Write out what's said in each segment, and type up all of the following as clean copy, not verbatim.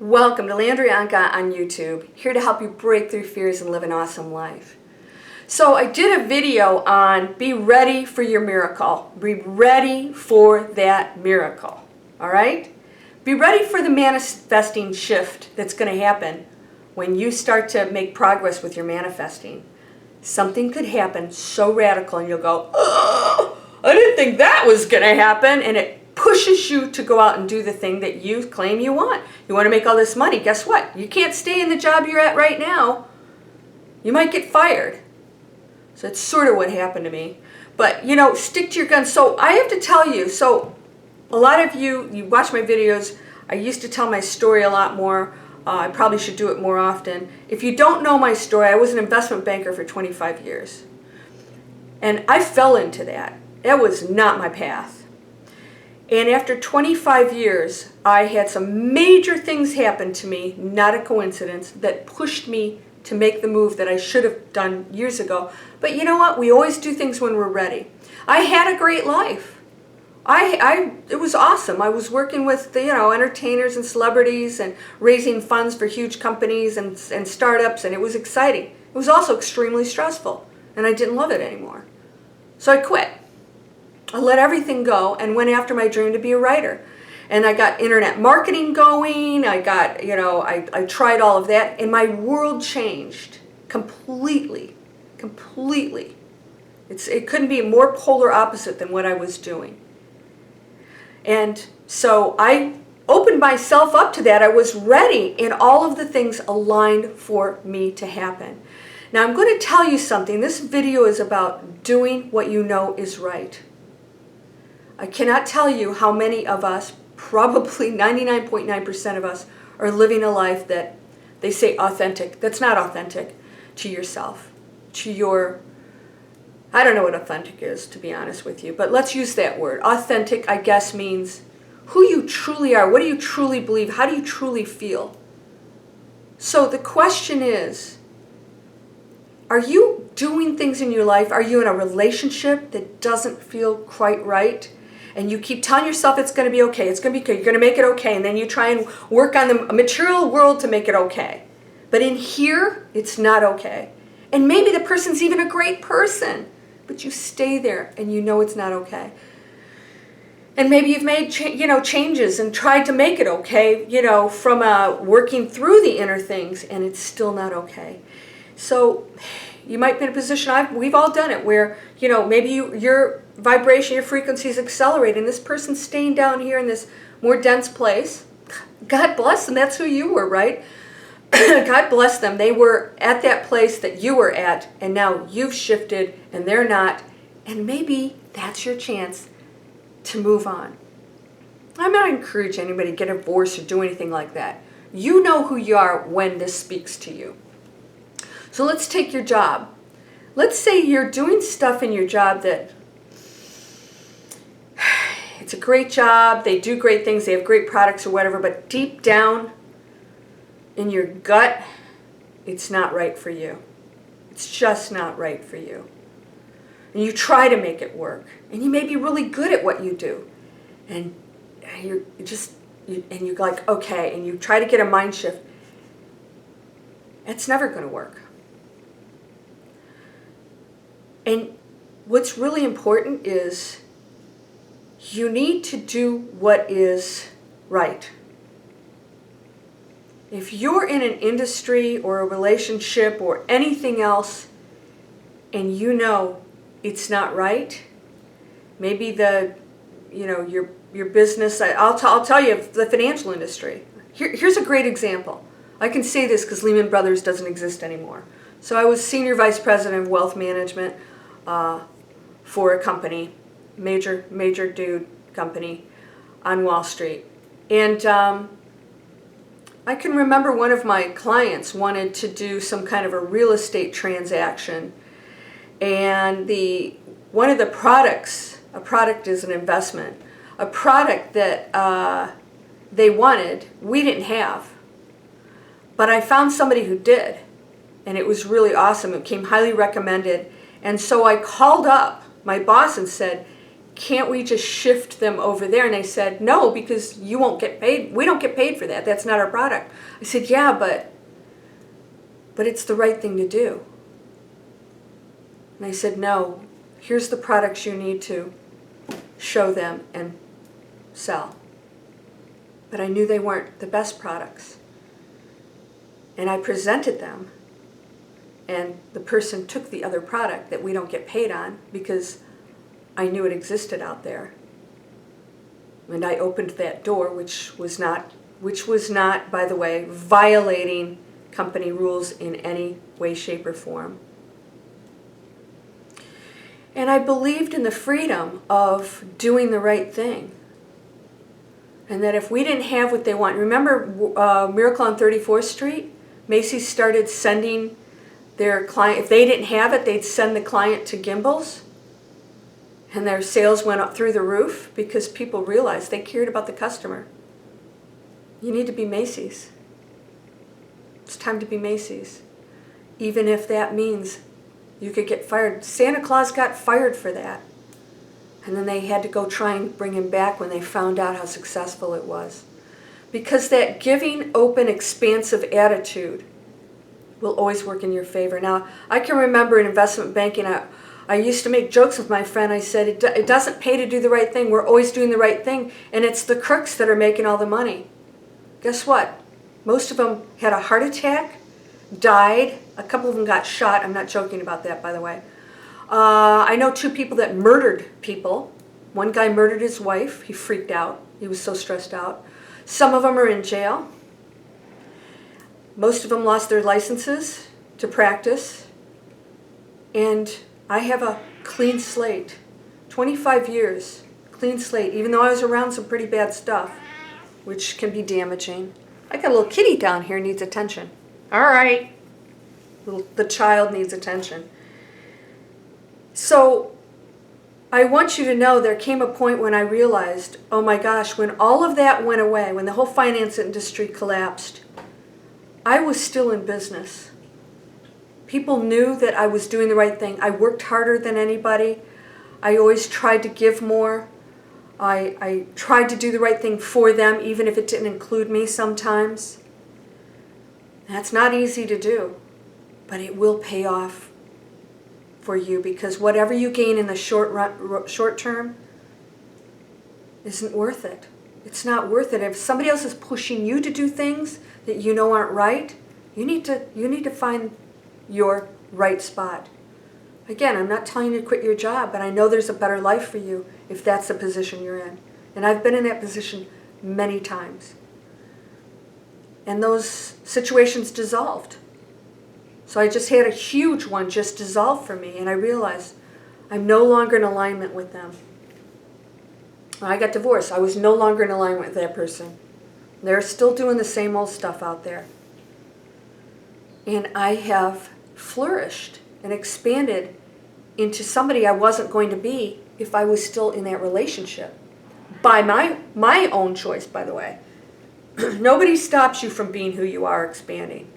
Welcome to Landria Onkka on YouTube, here to help you break through fears and live an awesome life. So I did a video on be ready for your miracle. Be ready for that miracle, all right? Be ready for the manifesting shift that's going to happen when you start to make progress with your manifesting. Something could happen so radical and you'll go, oh, I didn't think that was going to happen, and it pushes you to go out and do the thing that you claim you want. You want to make all this money. Guess what? You can't stay in the job you're at right now. You might get fired. So that's sort of what happened to me. But, you know, stick to your guns. So I have to tell you, so a lot of you watch my videos. I used to tell my story a lot more. I probably should do it more often. If you don't know my story, I was an investment banker for 25 years. And I fell into that. That was not my path. And after 25 years, I had some major things happen to me, not a coincidence, that pushed me to make the move that I should have done years ago. But you know what? We always do things when we're ready. I had a great life. It was awesome. I was working with entertainers and celebrities and raising funds for huge companies and startups, and it was exciting. It was also extremely stressful, and I didn't love it anymore. So I quit. I let everything go and went after my dream to be a writer. And I got internet marketing going. I got, I tried all of that, and my world changed completely, completely. It couldn't be more polar opposite than what I was doing. And so I opened myself up to that. I was ready, and all of the things aligned for me to happen. Now I'm going to tell you something. This video is about doing what you know is right. I cannot tell you how many of us, probably 99.9% of us, are living a life that they say authentic. That's not authentic to yourself, to your, I don't know what authentic is, to be honest with you, but let's use that word. Authentic, I guess, means who you truly are. What do you truly believe? How do you truly feel? So the question is, are you doing things in your life? Are you in a relationship that doesn't feel quite right? And you keep telling yourself it's going to be okay, it's going to be okay, you're going to make it okay, and then you try and work on the material world to make it okay. But in here, it's not okay. And maybe the person's even a great person, but you stay there and you know it's not okay. And maybe you've made changes and tried to make it okay, from working through the inner things, and it's still not okay. So you might be in a position, we've all done it, where maybe your vibration, your frequency is accelerating. This person's staying down here in this more dense place. God bless them. That's who you were, right? God bless them. They were at that place that you were at, and now you've shifted and they're not. And maybe that's your chance to move on. I'm not encouraging anybody to get divorced or do anything like that. You know who you are when this speaks to you. So let's take your job. Let's say you're doing stuff in your job that it's a great job, they do great things, they have great products or whatever, but deep down in your gut, it's not right for you. It's just not right for you. And you try to make it work, and you may be really good at what you do, and you're like, okay, and you try to get a mind shift. It's never going to work. And what's really important is you need to do what is right. If you're in an industry or a relationship or anything else and you know it's not right, maybe your business, I'll tell you, the financial industry. Here's a great example. I can say this because Lehman Brothers doesn't exist anymore. So I was senior vice president of wealth management for a company, major dude company on Wall Street. And I can remember one of my clients wanted to do some kind of a real estate transaction. And one of the products, a product is an investment, a product that they wanted, we didn't have. But I found somebody who did, and it was really awesome. It came highly recommended. And so I called up my boss and said, can't we just shift them over there? And they said, no, because you won't get paid. We don't get paid for that. That's not our product. I said, yeah, but it's the right thing to do. And they said, no, here's the products you need to show them and sell. But I knew they weren't the best products. And I presented them, and the person took the other product that we don't get paid on because I knew it existed out there. And I opened that door, which was not, by the way, violating company rules in any way, shape, or form. And I believed in the freedom of doing the right thing. And that if we didn't have what they want, remember Miracle on 34th Street? Macy's started sending their client, if they didn't have it, they'd send the client to Gimbals. And their sales went up through the roof because people realized they cared about the customer. You need to be Macy's. It's time to be Macy's. Even if that means you could get fired. Santa Claus got fired for that. And then they had to go try and bring him back when they found out how successful it was. Because that giving, open, expansive attitude will always work in your favor. Now, I can remember in investment banking, I used to make jokes with my friend. I said, it doesn't pay to do the right thing. We're always doing the right thing. And it's the crooks that are making all the money. Guess what? Most of them had a heart attack, died. A couple of them got shot. I'm not joking about that, by the way. I know 2 people that murdered people. One guy murdered his wife. He freaked out. He was so stressed out. Some of them are in jail. Most of them lost their licenses to practice. And I have a clean slate. 25 years, clean slate, even though I was around some pretty bad stuff, which can be damaging. I got a little kitty down here, needs attention. All right. The child needs attention. So I want you to know there came a point when I realized, oh my gosh, when all of that went away, when the whole finance industry collapsed, I was still in business. People knew that I was doing the right thing. I worked harder than anybody. I always tried to give more. I tried to do the right thing for them, even if it didn't include me sometimes. That's not easy to do, but it will pay off for you, because whatever you gain in the short term isn't worth it. It's not worth it. If somebody else is pushing you to do things that you know aren't right, you need to find your right spot. Again, I'm not telling you to quit your job, but I know there's a better life for you if that's the position you're in. And I've been in that position many times. And those situations dissolved. So I just had a huge one just dissolve for me, and I realized I'm no longer in alignment with them. When I got divorced, I was no longer in alignment with that person. They're still doing the same old stuff out there. And I have flourished and expanded into somebody I wasn't going to be if I was still in that relationship. By my own choice, by the way. Nobody stops you from being who you are, expanding.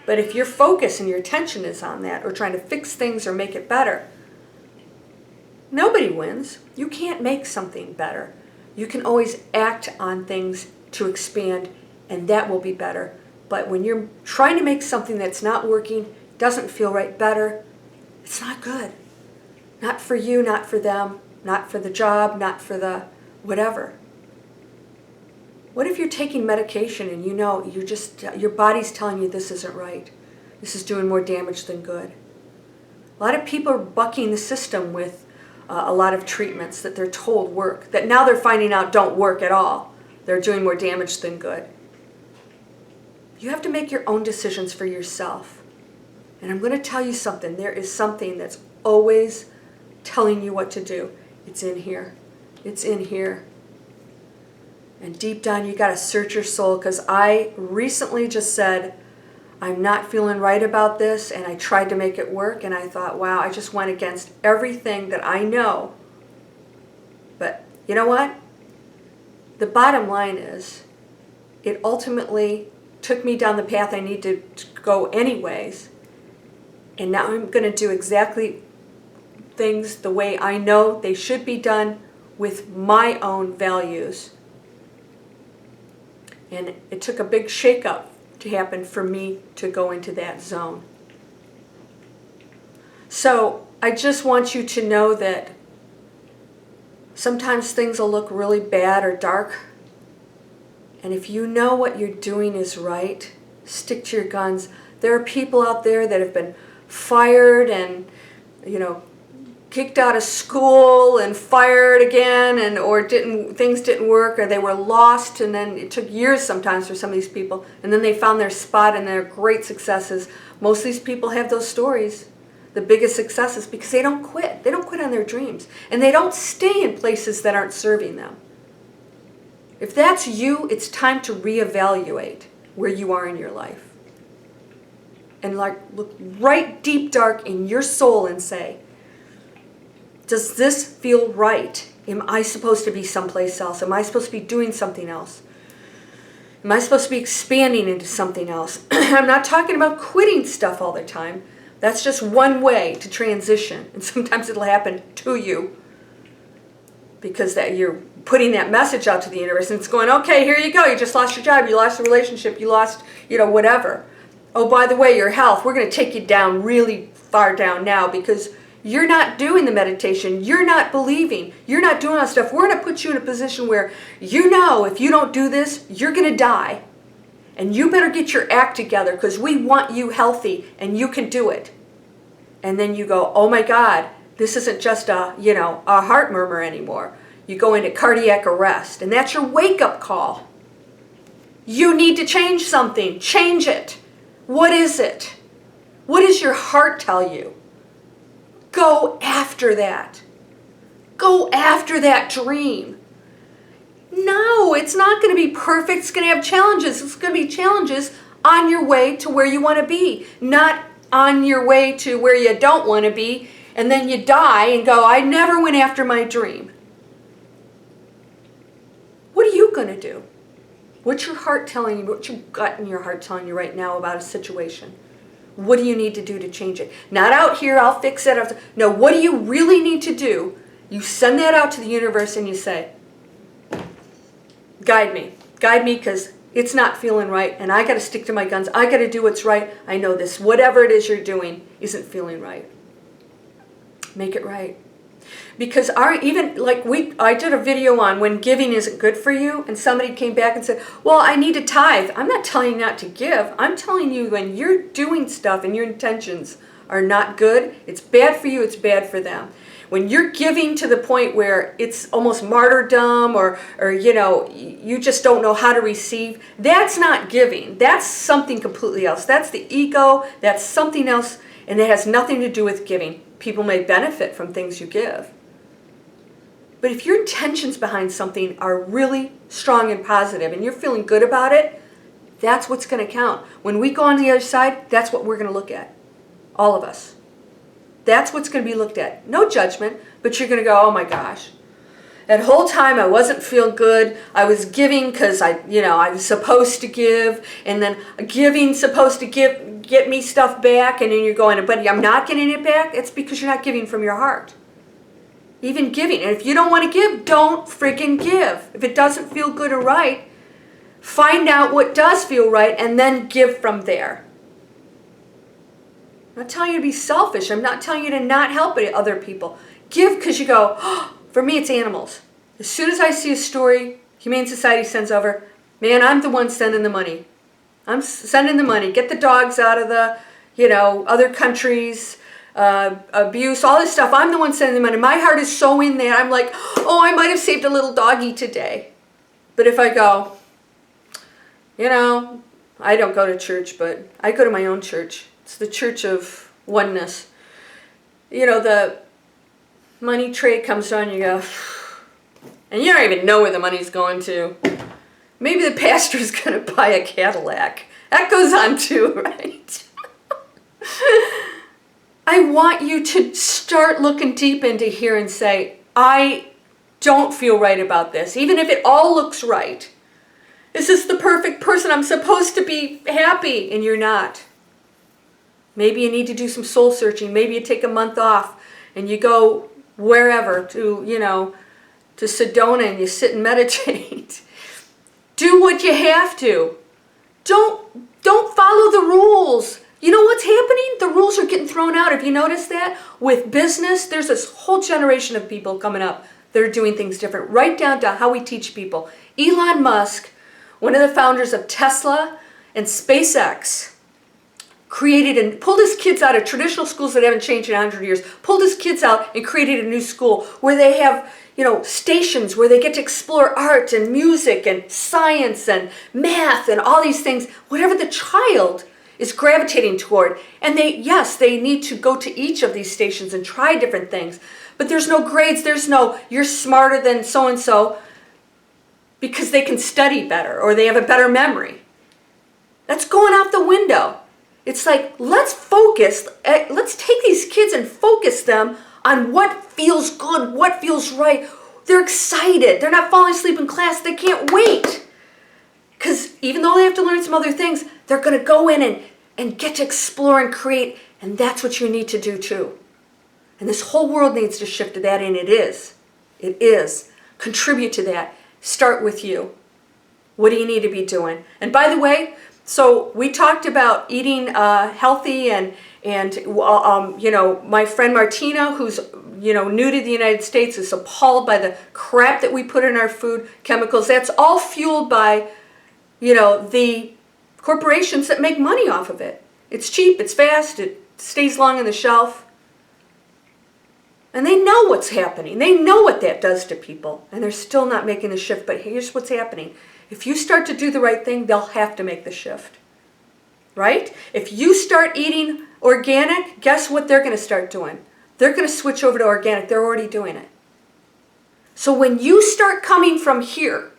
But if your focus and your attention is on that, or trying to fix things or make it better, nobody wins. You can't make something better. You can always act on things to expand, and that will be better. But when you're trying to make something that's not working, doesn't feel right, better, it's not good. Not for you, not for them, not for the job, not for the whatever. What if you're taking medication and you know your body's telling you this isn't right? This is doing more damage than good. A lot of people are bucking the system with a lot of treatments that they're told work, that now they're finding out don't work at all. They're doing more damage than good. You have to make your own decisions for yourself. And I'm going to tell you something. There is something that's always telling you what to do. It's in here. It's in here. And deep down, you got to search your soul, because I recently just said, I'm not feeling right about this, and I tried to make it work, and I thought, wow, I just went against everything that I know. But you know what? The bottom line is, it ultimately took me down the path I need to go anyways, and now I'm going to do exactly things the way I know they should be done with my own values. And it took a big shakeup to happen for me to go into that zone. So I just want you to know that sometimes things will look really bad or dark. And if you know what you're doing is right, stick to your guns. There are people out there that have been fired and, kicked out of school and fired again, and things didn't work, or they were lost, and then it took years sometimes for some of these people, and then they found their spot and they're great successes. Most of these people have those stories, the biggest successes, because they don't quit. They don't quit on their dreams, and they don't stay in places that aren't serving them. If that's you, it's time to reevaluate where you are in your life. And look right deep dark in your soul and say, does this feel right? Am I supposed to be someplace else? Am I supposed to be doing something else? Am I supposed to be expanding into something else? I'm not talking about quitting stuff all the time. That's just one way to transition. And sometimes it'll happen to you because you're putting that message out to the universe, and it's going, okay, here you go. You just lost your job. You lost the relationship. You lost, whatever. Oh, by the way, your health. We're going to take you down, really far down now, because you're not doing the meditation. You're not believing. You're not doing all that stuff. We're going to put you in a position where if you don't do this, you're going to die. And you better get your act together because we want you healthy and you can do it. And then you go, oh my God, this isn't just a heart murmur anymore. You go into cardiac arrest, and that's your wake-up call. You need to change something. Change it. What is it? What does your heart tell you? Go after that. Go after that dream. No, it's not going to be perfect. It's going to have challenges. It's going to be challenges on your way to where you want to be, not on your way to where you don't want to be, and then you die and go, I never went after my dream. What are you going to do? What's your heart telling you? What's your gut and your heart telling you right now about a situation? What do you need to do to change it? Not out here, I'll fix it. No, what do you really need to do? You send that out to the universe and you say, guide me because it's not feeling right, and I got to stick to my guns. I got to do what's right. I know this. Whatever it is you're doing isn't feeling right. Make it right. Because I did a video on when giving isn't good for you, and somebody came back and said, well, I need to tithe. I'm not telling you not to give. I'm telling you when you're doing stuff and your intentions are not good, it's bad for you, it's bad for them. When you're giving to the point where it's almost martyrdom or you just don't know how to receive, that's not giving. That's something completely else. That's the ego. That's something else, and it has nothing to do with giving. People may benefit from things you give. But if your intentions behind something are really strong and positive and you're feeling good about it, that's what's going to count. When we go on the other side, that's what we're going to look at. All of us. That's what's going to be looked at. No judgment, but you're going to go, oh my gosh. That whole time I wasn't feeling good. I was giving because I was supposed to give, and then giving supposed to get me stuff back, and then you're going, but I'm not getting it back. It's because you're not giving from your heart. Even giving. And if you don't want to give, don't freaking give. If it doesn't feel good or right, find out what does feel right and then give from there. I'm not telling you to be selfish. I'm not telling you to not help other people. Give because you go, oh, for me it's animals. As soon as I see a story, Humane Society sends over, man, I'm the one sending the money. I'm sending the money. Get the dogs out of the, other countries, abuse, all this stuff. I'm the one sending the money. My heart is so in there. I'm like, oh, I might have saved a little doggy today. But if I go, I don't go to church, but I go to my own church. It's the church of oneness. The money tray comes on, you go, and you don't even know where the money's going to. Maybe the pastor's going to buy a Cadillac. That goes on too, right? I want you to start looking deep into here and say, I don't feel right about this. Even if it all looks right. Is this the perfect person? I'm supposed to be happy, and you're not. Maybe you need to do some soul searching. Maybe you take a month off and you go wherever to, to Sedona and you sit and meditate. Do what you have to. Don't follow the rules. You know what's happening? The rules are getting thrown out. Have you noticed that? With business, there's this whole generation of people coming up that are doing things different, right down to how we teach people. Elon Musk, one of the founders of Tesla and SpaceX, created and pulled his kids out of traditional schools that haven't changed in 100 years, pulled his kids out and created a new school where they have, stations where they get to explore art and music and science and math and all these things, whatever the child is gravitating toward. And they need to go to each of these stations and try different things. But there's no grades, there's no, you're smarter than so-and-so because they can study better or they have a better memory. That's going out the window. It's like, let's focus, let's take these kids and focus them on what feels good, what feels right. They're excited. They're not falling asleep in class. They can't wait. Because even though they have to learn some other things, they're going to go in and get to explore and create. And that's what you need to do too. And this whole world needs to shift to that, and it is. It is. Contribute to that. Start with you. What do you need to be doing? And by the way, so we talked about eating healthy and my friend Martina, who's new to the United States, is appalled by the crap that we put in our food, chemicals. That's all fueled by the corporations that make money off of it. It's cheap, it's fast, it stays long on the shelf. And they know what's happening. They know what that does to people. And they're still not making the shift. But here's what's happening. If you start to do the right thing, they'll have to make the shift. Right? If you start eating organic, guess what they're going to start doing? They're going to switch over to organic. They're already doing it. So when you start coming from here,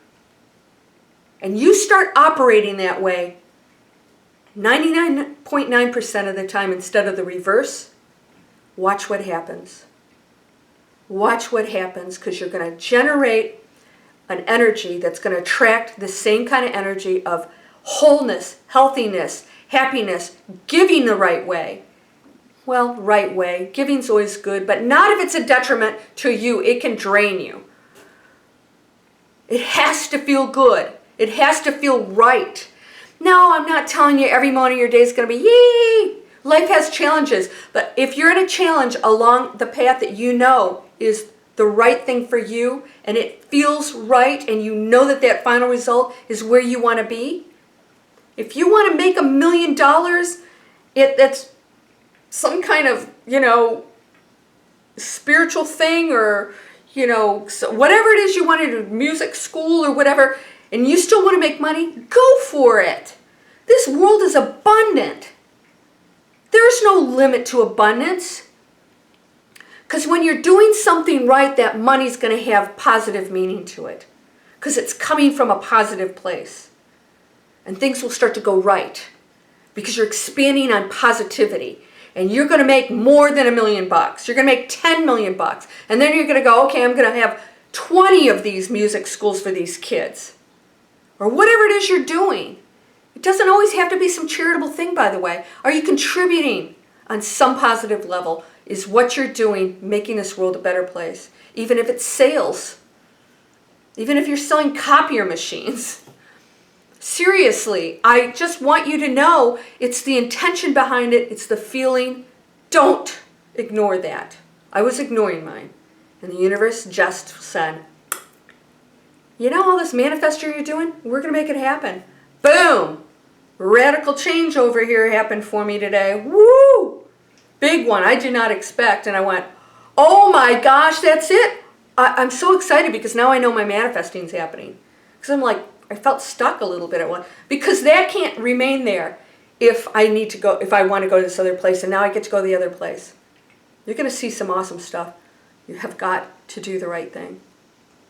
and you start operating that way, 99.9% of the time instead of the reverse, watch what happens. Watch what happens, because you're going to generate an energy that's going to attract the same kind of energy of wholeness, healthiness, happiness, giving the right way. Well, right way. Giving's always good, but not if it's a detriment to you. It can drain you. It has to feel good. It has to feel right. No, I'm not telling you every moment of your day is going to be yee. Life has challenges, but if you're in a challenge along the path that you know is the right thing for you, and it feels right, and you know that that final result is where you want to be. If you want to make $1 million, that's some kind of, spiritual thing, or, so whatever it is you want to do, music school or whatever, and you still want to make money, go for it. This world is abundant. There's no limit to abundance. Because when you're doing something right, that money's going to have positive meaning to it. Because it's coming from a positive place. And things will start to go right. Because you're expanding on positivity. And you're going to make more than $1 million. You're going to make $10 million. And then you're going to go, okay, I'm going to have 20 of these music schools for these kids. Or whatever it is you're doing. It doesn't always have to be some charitable thing, by the way. Are you contributing on some positive level? Is what you're doing making this world a better place? Even if it's sales. Even if you're selling copier machines. Seriously, I just want you to know it's the intention behind it. It's the feeling. Don't ignore that. I was ignoring mine. And the universe just said, all this manifesting you're doing, we're going to make it happen. Boom! Radical change over here happened for me today. Woo! Big one. I did not expect. And I went, oh my gosh, that's it. I'm so excited because now I know my manifesting is happening. Because I'm like, I felt stuck a little bit at one. Because that can't remain there if I want to go to this other place. And now I get to go to the other place. You're going to see some awesome stuff. You have got to do the right thing.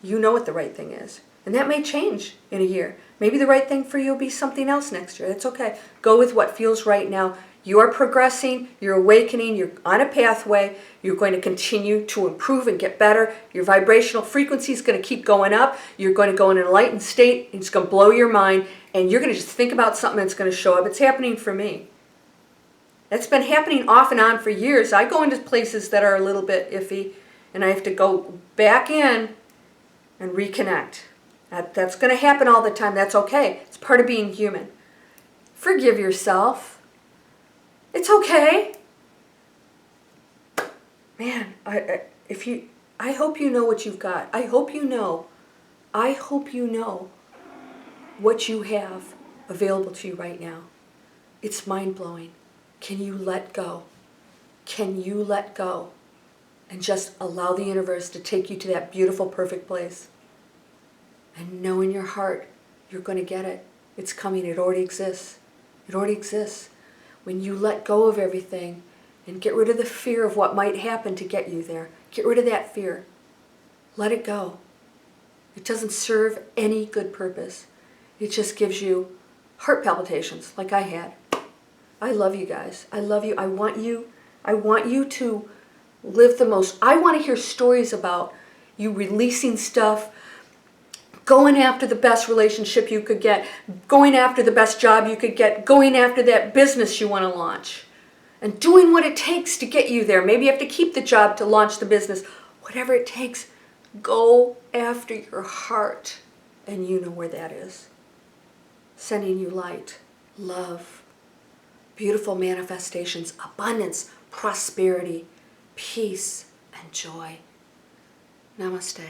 You know what the right thing is. And that may change in a year. Maybe the right thing for you will be something else next year. That's okay. Go with what feels right now. You're progressing, you're awakening, you're on a pathway, you're going to continue to improve and get better. Your vibrational frequency is going to keep going up. You're going to go in an enlightened state. It's going to blow your mind. And you're going to just think about something that's going to show up. It's happening for me. That's been happening off and on for years. I go into places that are a little bit iffy, and I have to go back in and reconnect. That's going to happen all the time. That's okay. It's part of being human. Forgive yourself. It's okay. Man, I hope you know what you've got. I hope you know what you have available to you right now. It's mind-blowing. Can you let go? Can you let go and just allow the universe to take you to that beautiful, perfect place? And know in your heart you're going to get it. It's coming. It already exists. It already exists. When you let go of everything and get rid of the fear of what might happen to get you there, get rid of that fear. Let it go. It doesn't serve any good purpose. It just gives you heart palpitations like I had. I love you guys. I love you. I want you to live the most. I want to hear stories about you releasing stuff, going after the best relationship you could get, going after the best job you could get, going after that business you want to launch, and doing what it takes to get you there. Maybe you have to keep the job to launch the business. Whatever it takes, go after your heart, and you know where that is. Sending you light, love, beautiful manifestations, abundance, prosperity, peace, and joy. Namaste.